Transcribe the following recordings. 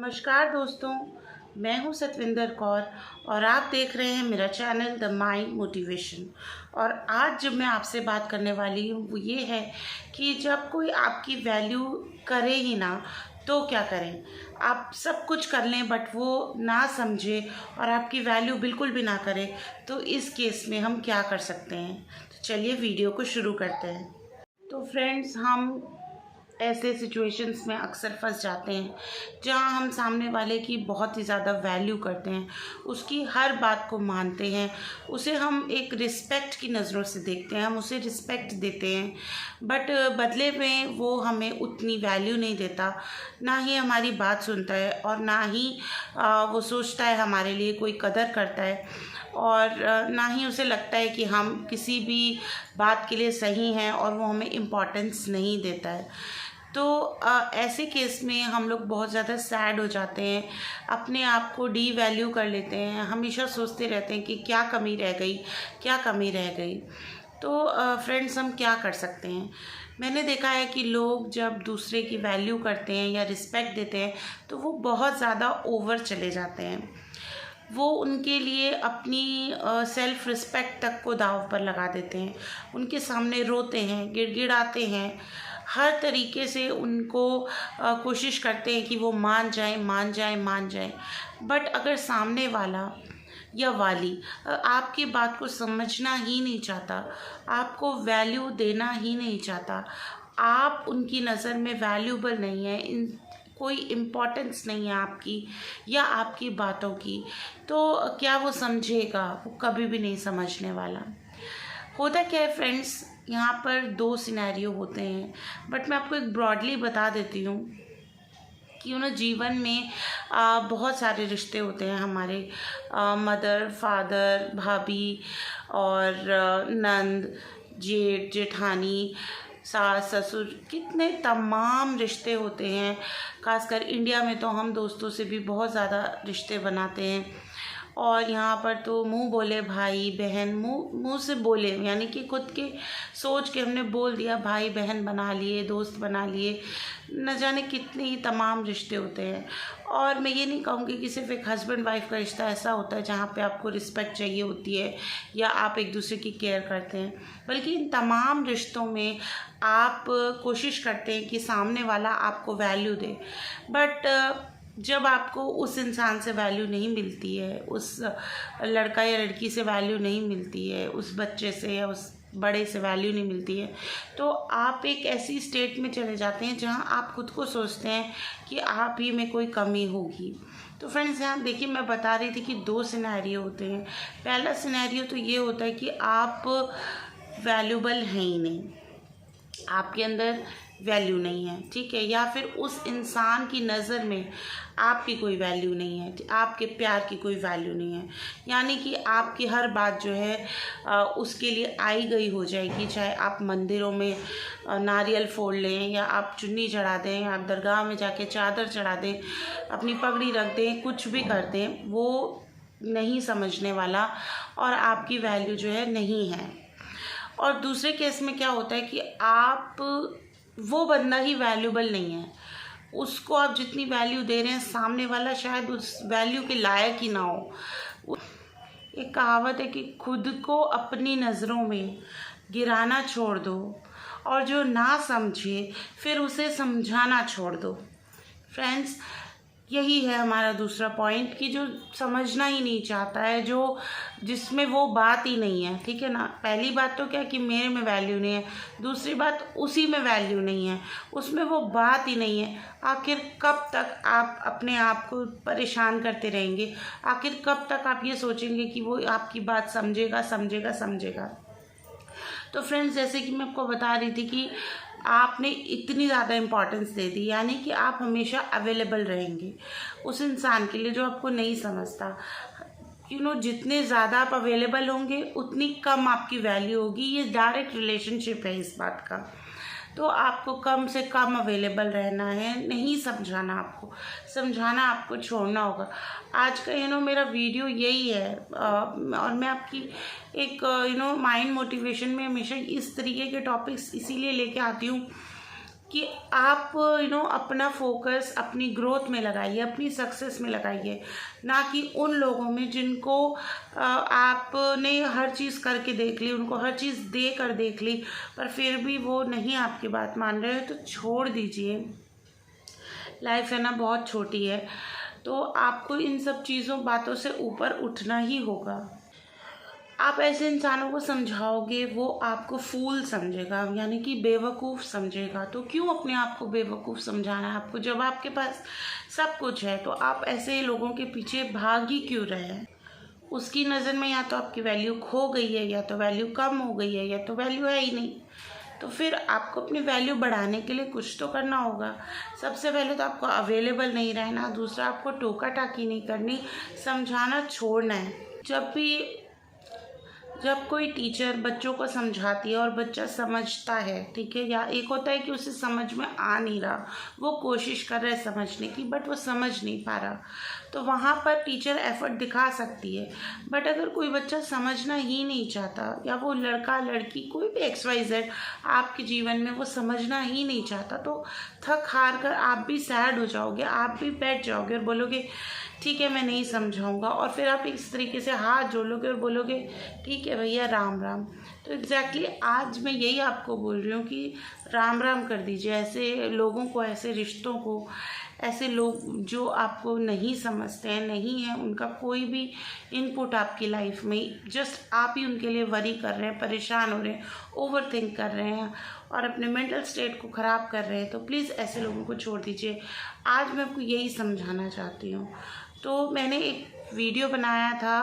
नमस्कार दोस्तों, मैं हूं सतविंदर कौर और आप देख रहे हैं मेरा चैनल द माइंड मोटिवेशन। और आज जब मैं आपसे बात करने वाली हूं वो ये है कि जब कोई आपकी वैल्यू करे ही ना तो क्या करें। आप सब कुछ कर लें बट वो ना समझे और आपकी वैल्यू बिल्कुल भी ना करे, तो इस केस में हम क्या कर सकते हैं। तो चलिए वीडियो को शुरू करते हैं। तो फ्रेंड्स, हम ऐसे सिचुएशंस में अक्सर फंस जाते हैं जहां हम सामने वाले की बहुत ही ज़्यादा वैल्यू करते हैं, उसकी हर बात को मानते हैं, उसे हम एक रिस्पेक्ट की नज़रों से देखते हैं, हम उसे रिस्पेक्ट देते हैं, बट बदले में वो हमें उतनी वैल्यू नहीं देता, ना ही हमारी बात सुनता है और ना ही वो सोचता है हमारे लिए कोई कदर करता है, और ना ही उसे लगता है कि हम किसी भी बात के लिए सही हैं और वो हमें इम्पोर्टेंस नहीं देता है। तो ऐसे केस में हम लोग बहुत ज़्यादा सैड हो जाते हैं, अपने आप को डी वैल्यू कर लेते हैं, हमेशा सोचते रहते हैं कि क्या कमी रह गई, क्या कमी रह गई। तो फ्रेंड्स, हम क्या कर सकते हैं। मैंने देखा है कि लोग जब दूसरे की वैल्यू करते हैं या रिस्पेक्ट देते हैं तो वो बहुत ज़्यादा ओवर चले जाते हैं। वो उनके लिए अपनी सेल्फ़ रिस्पेक्ट तक को दांव पर लगा देते हैं, उनके सामने रोते हैं, गिड़गिड़ाते हैं, हर तरीके से उनको कोशिश करते हैं कि वो मान जाएं, मान जाएं, मान जाएं। बट अगर सामने वाला या वाली आपकी बात को समझना ही नहीं चाहता, आपको वैल्यू देना ही नहीं चाहता, आप उनकी नज़र में वैल्यूबल नहीं है, कोई इम्पोर्टेंस नहीं है आपकी या आपकी बातों की, तो क्या वो समझेगा? वो कभी भी नहीं समझने वाला। होता क्या है फ्रेंड्स, यहाँ पर दो सिनेरियो होते हैं, बट मैं आपको एक ब्रॉडली बता देती हूँ कि जीवन में बहुत सारे रिश्ते होते हैं हमारे, मदर, फादर, भाभी और नंद, जेठ, जेठानी, सास, ससुर, कितने तमाम रिश्ते होते हैं। खासकर इंडिया में तो हम दोस्तों से भी बहुत ज़्यादा रिश्ते बनाते हैं, और यहाँ पर तो मुंह बोले भाई बहन, मुंह से बोले यानी कि खुद के सोच के हमने बोल दिया, भाई बहन बना लिए, दोस्त बना लिए, न जाने कितने ही तमाम रिश्ते होते हैं। और मैं ये नहीं कहूँगी कि सिर्फ एक हस्बैंड वाइफ का रिश्ता ऐसा होता है जहाँ पे आपको रिस्पेक्ट चाहिए होती है या आप एक दूसरे की केयर करते हैं, बल्कि इन तमाम रिश्तों में आप कोशिश करते हैं कि सामने वाला आपको वैल्यू दे। बट जब आपको उस इंसान से वैल्यू नहीं मिलती है, उस लड़का या लड़की से वैल्यू नहीं मिलती है, उस बच्चे से या उस बड़े से वैल्यू नहीं मिलती है, तो आप एक ऐसी स्टेट में चले जाते हैं जहां आप खुद को सोचते हैं कि आप ही में कोई कमी होगी। तो फ्रेंड्स, यहाँ देखिए, मैं बता रही थी कि दो सिनेरियो होते हैं। पहला सिनेरियो तो ये होता है कि आप वैल्यूबल हैं ही नहीं, आपके अंदर वैल्यू नहीं है, ठीक है, या फिर उस इंसान की नज़र में आपकी कोई वैल्यू नहीं है, आपके प्यार की कोई वैल्यू नहीं है, यानी कि आपकी हर बात जो है उसके लिए आई गई हो जाएगी। चाहे आप मंदिरों में नारियल फोड़ लें, या आप चुन्नी चढ़ा दें, या आप दरगाह में जाके चादर चढ़ा दें, अपनी पगड़ी रख दें, कुछ भी कर दें, वो नहीं समझने वाला और आपकी वैल्यू जो है नहीं है। और दूसरे केस में क्या होता है कि आप, वो बंदा ही वैल्यूबल नहीं है, उसको आप जितनी वैल्यू दे रहे हैं सामने वाला शायद उस वैल्यू के लायक ही ना हो। एक कहावत है कि खुद को अपनी नज़रों में गिराना छोड़ दो और जो ना समझे फिर उसे समझाना छोड़ दो। फ्रेंड्स, यही है हमारा दूसरा पॉइंट कि जो समझना ही नहीं चाहता है, जो जिसमें वो बात ही नहीं है, ठीक है ना। पहली बात तो क्या कि मेरे में वैल्यू नहीं है, दूसरी बात उसी में वैल्यू नहीं है, उसमें वो बात ही नहीं है। आखिर कब तक आप अपने आप को परेशान करते रहेंगे? आखिर कब तक आप ये सोचेंगे कि वो आपकी बात समझेगा समझेगा समझेगा? तो फ्रेंड्स, जैसे कि मैं आपको बता रही थी कि आपने इतनी ज़्यादा इम्पोर्टेंस दे दी, यानी कि आप हमेशा अवेलेबल रहेंगे उस इंसान के लिए जो आपको नहीं समझता। जितने ज़्यादा आप अवेलेबल होंगे उतनी कम आपकी वैल्यू होगी। ये डायरेक्ट रिलेशनशिप है इस बात का। तो आपको कम से कम अवेलेबल रहना है, नहीं समझाना, आपको समझाना, आपको छोड़ना होगा। आज का मेरा वीडियो यही है, और मैं आपकी एक माइंड मोटिवेशन में हमेशा इस तरीके के टॉपिक्स इसीलिए लेके आती हूँ कि आप अपना फोकस अपनी ग्रोथ में लगाइए, अपनी सक्सेस में लगाइए, ना कि उन लोगों में जिनको आपने हर चीज़ करके देख ली, उनको हर चीज़ दे कर देख ली, पर फिर भी वो नहीं आपकी बात मान रहे हो। तो छोड़ दीजिए, लाइफ है ना बहुत छोटी है, तो आपको इन सब चीज़ों बातों से ऊपर उठना ही होगा। आप ऐसे इंसानों को समझाओगे, वो आपको फूल समझेगा, यानी कि बेवकूफ़ समझेगा। तो क्यों अपने आप को बेवकूफ़ समझाना है आपको, जब आपके पास सब कुछ है? तो आप ऐसे लोगों के पीछे भाग ही क्यों रहे हैं? उसकी नज़र में या तो आपकी वैल्यू खो गई है, या तो वैल्यू कम हो गई है, या तो वैल्यू है ही नहीं। तो फिर आपको अपनी वैल्यू बढ़ाने के लिए कुछ तो करना होगा। सबसे पहले तो आपको अवेलेबल नहीं रहना, दूसरा आपको टोका टाकी नहीं करनी, समझाना छोड़ना है। जब कोई टीचर बच्चों को समझाती है और बच्चा समझता है, ठीक है, या एक होता है कि उसे समझ में आ नहीं रहा, वो कोशिश कर रहा है समझने की बट वो समझ नहीं पा रहा, तो वहाँ पर टीचर एफर्ट दिखा सकती है। बट अगर कोई बच्चा समझना ही नहीं चाहता, या वो लड़का लड़की कोई भी XYZ आपके जीवन में वो समझना ही नहीं चाहता, तो थक हार कर आप भी सैड हो जाओगे, आप भी बैठ जाओगे और बोलोगे ठीक है मैं नहीं समझाऊंगा, और फिर आप इस तरीके से हाथ जोड़ोगे और बोलोगे ठीक है भैया राम राम। तो एग्जैक्टली आज मैं यही आपको बोल रही हूँ कि राम राम कर दीजिए ऐसे लोगों को, ऐसे रिश्तों को, ऐसे लोग जो आपको नहीं समझते हैं, नहीं है उनका कोई भी इनपुट आपकी लाइफ में, जस्ट आप ही उनके लिए वरी कर रहे हैं, परेशान हो रहे हैं, ओवर थिंक कर रहे हैं और अपने मेंटल स्टेट को ख़राब कर रहे हैं। तो प्लीज़ ऐसे लोगों को छोड़ दीजिए। आज मैं आपको यही समझाना चाहती हूँ। तो मैंने एक वीडियो बनाया था,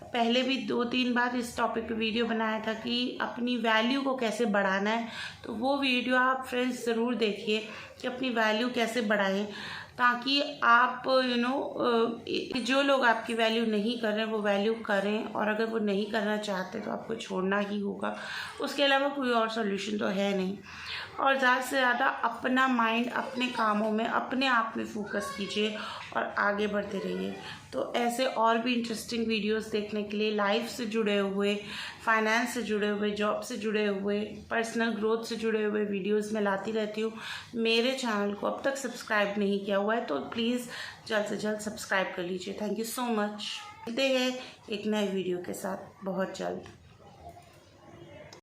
पहले भी 2-3 बार इस टॉपिक पे वीडियो बनाया था कि अपनी वैल्यू को कैसे बढ़ाना है। तो वो वीडियो आप फ्रेंड्स ज़रूर देखिए कि अपनी वैल्यू कैसे बढ़ाएं, ताकि आप जो लोग आपकी वैल्यू नहीं कर रहे हैं वो वैल्यू करें, और अगर वो नहीं करना चाहते तो आपको छोड़ना ही होगा। उसके अलावा कोई और सोल्यूशन तो है नहीं। और ज़्यादा से ज़्यादा अपना माइंड अपने कामों में, अपने आप में फोकस कीजिए और आगे बढ़ते रहिए। तो ऐसे और भी इंटरेस्टिंग वीडियोस देखने के लिए, लाइफ से जुड़े हुए, फाइनेंस से जुड़े हुए, जॉब से जुड़े हुए, पर्सनल ग्रोथ से जुड़े हुए वीडियोस मैं लाती रहती हूँ। मेरे चैनल को अब तक सब्सक्राइब नहीं किया हुआ है तो प्लीज़ जल्द से जल्द सब्सक्राइब कर लीजिए। Thank you so much. मिलते हैं एक नए वीडियो के साथ बहुत जल्द।